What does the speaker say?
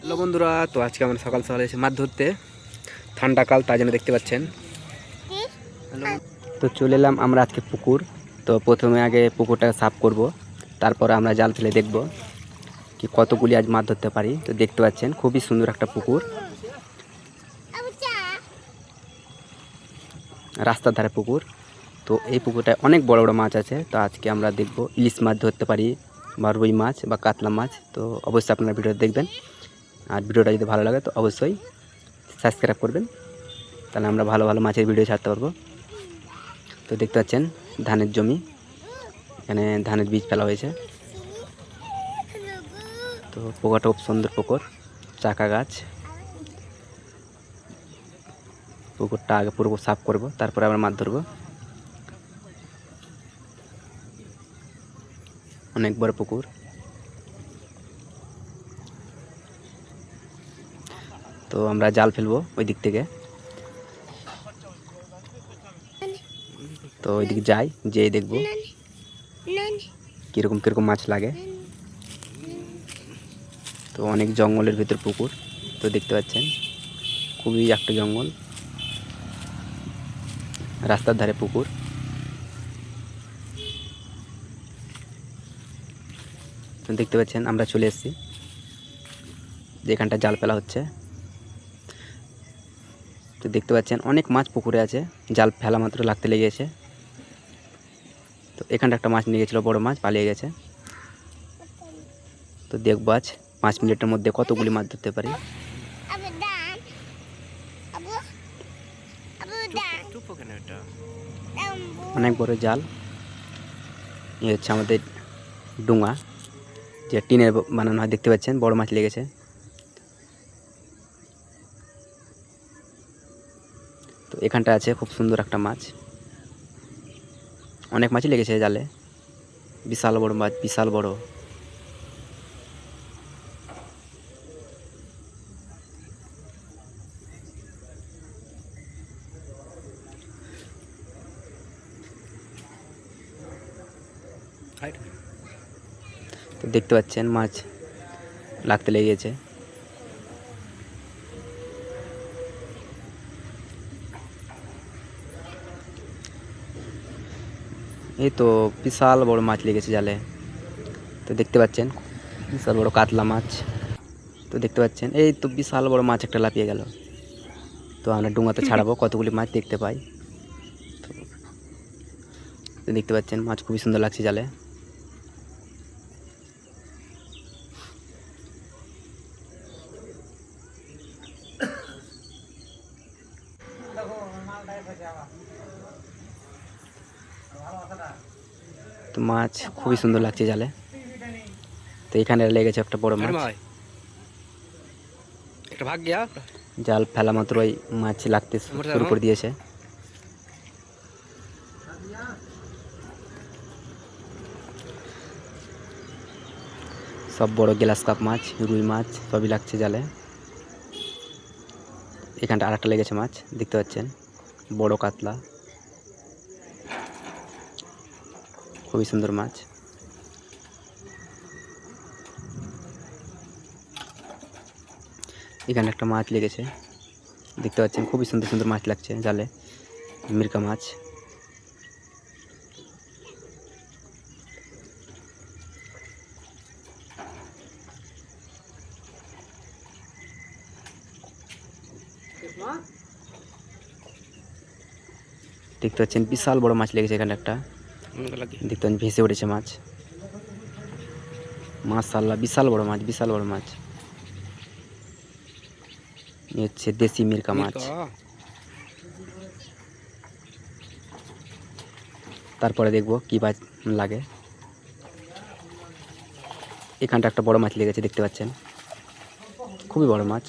Hello বন্ধুরা, তো আজকে আমরা সকাল সকালে এসে মাছ ধরতে। ঠান্ডাকাল, তাই জন্য দেখতে পাচ্ছেন। তো চলে এলাম আমরা আজকে পুকুর। তো প্রথমে আগে পুকুরটা সাফ করব, তারপর আমরা জাল ফেলে দেখব কি কতগুলি আজ মাছ ধরতে পারি। তো দেখতে পাচ্ছেন খুবই সুন্দর একটা পুকুর, রাস্তার ধারে পুকুর। তো এই পুকুরটায় অনেক বড় বড় মাছ আছে। তো আজকে আমরা দেখব ইলিশ মাছ ধরতে পারি বা রুই মাছ বা কাতলা মাছ। তো অবশ্যই আপনারা ভিডিওটা দেখবেন, আর ভিডিওটা যদি ভালো লাগে তো অবশ্যই সাবস্ক্রাইব করবেন, তাহলে আমরা ভালো ভালো মাছের ভিডিও ছাড়তে পারবো। তো দেখতে পাচ্ছেন ধানের জমি, এখানে ধানের বীজ ফেলা হয়েছে। তো পুকুরটা খুব সুন্দর পুকুর, চাকা গাছ। পুকুরটা আগে পুরো সাফ করব, তারপরে আমরা মাছ ধরবো। অনেক বড় পুকুর। তো আমরা জাল ফেলবো ওই দিক থেকে। তো ওইদিকে যাই, যেয়ে দেখবো কীরকম কীরকম মাছ লাগে। তো অনেক জঙ্গলের ভিতর পুকুর। তো দেখতে পাচ্ছেন খুবই একটা জঙ্গল, রাস্তার ধারে পুকুর। তো দেখতে পাচ্ছেন আমরা চলে এসেছি যেখানটা জাল ফেলা হচ্ছে। তো দেখতে পাচ্ছেন অনেক মাছ পুকুরে আছে, জাল ফেলা মাত্র লাগতে লেগেছে। তো এখানটা একটা মাছ নিয়ে গেছিলো, বড় মাছ পালিয়ে গেছে। তো দেখবো আজ 5 মিনিটের মধ্যে কতগুলি মাছ ধরতে পারি। অনেক বড় জাল। এই হচ্ছে আমাদের ডুঙা, যে টিনের বানানো হয়। দেখতে পাচ্ছেন বড় মাছ লেগেছে। তো এখানটা আছে খুব সুন্দর একটা মাছ, অনেক মাছই লেগেছে জালে। বিশাল বড় মাছ, বিশাল বড়। তো দেখতে পাচ্ছেন মাছ লাগতে লেগেছে। এই তো বিশাল বড় মাছ লেগেছে জালে। তো দেখতে পাচ্ছেন বিশাল বড় কাতলা মাছ। তো দেখতে পাচ্ছেন এই তো বিশাল বড় মাছ একটা লাফিয়ে গেল। তো আমরা ডুঙাতে ছাড়াবো কতগুলি মাছ দেখতে পাই। তো দেখতে পাচ্ছেন মাছ খুবই সুন্দর লাগছে জালে। তো মাছ খুবই সুন্দর লাগছে জালে। তো এখানে লেগেছে একটা বড় মাছ। জাল ফেলা মাত্রই মাছ লাগতে শুরু করে দিয়েছে। সব বড় গ্লাস কাপ মাছ, রুই মাছ সবই লাগছে জালে। এখানটা আরেকটা লেগেছে মাছ, দেখতে পাচ্ছেন বড় কাতলা, খুবই সুন্দর মাছ। এখানে একটা মাছ লেগেছে, দেখতে পাচ্ছেন খুবই সুন্দর সুন্দর মাছ লাগছে জালে। মিরকা মাছ। দেখতে পাচ্ছেন বিশাল বড় মাছ লেগেছে এখানে একটা। দেখতে পাচ্ছেন ভেসে উঠেছে মাছ। মাশাআল্লাহ বিশাল বড় মাছ, বিশাল বড় মাছ। এই হচ্ছে দেশি মিরকা মাছ। তারপরে দেখবো কি মাছ লাগে। এখানটা একটা বড় মাছ লেগেছে, দেখতে পাচ্ছেন খুবই বড় মাছ।